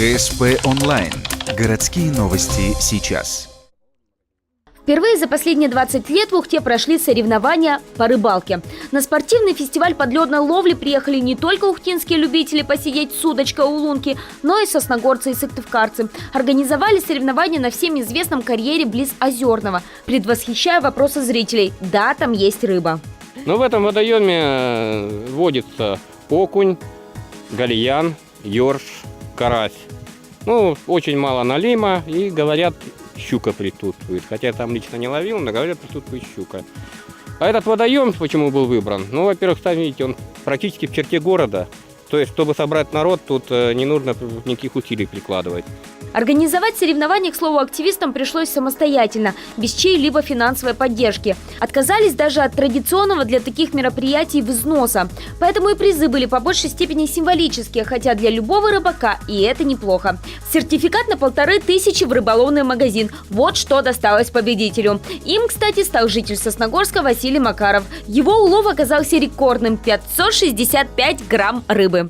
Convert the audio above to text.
ГСП онлайн. Городские новости сейчас. Впервые за последние 20 лет в Ухте прошли соревнования по рыбалке. На спортивный фестиваль подледной ловли приехали не только ухтинские любители посидеть с удочкой у лунки, но и сосногорцы и сыктывкарцы. Организовали соревнования на всем известном карьере близ Озерного, предвосхищая вопросы зрителей. Да, там есть рыба. Но в этом водоеме водится окунь, гальян, ёрш, карась. Очень мало налима и, говорят, щука присутствует. Хотя я там лично не ловил, но говорят, присутствует щука. А этот водоем, почему был выбран? Во-первых, сами видите, он практически в черте города. То есть, чтобы собрать народ, тут не нужно никаких усилий прикладывать. Организовать соревнования, к слову, активистам пришлось самостоятельно, без чьей-либо финансовой поддержки. Отказались даже от традиционного для таких мероприятий взноса. Поэтому и призы были по большей степени символические, хотя для любого рыбака и это неплохо. Сертификат на 1500 в рыболовный магазин. Вот что досталось победителю. Им, кстати, стал житель Сосногорска Василий Макаров. Его улов оказался рекордным – 565 грамм рыбы.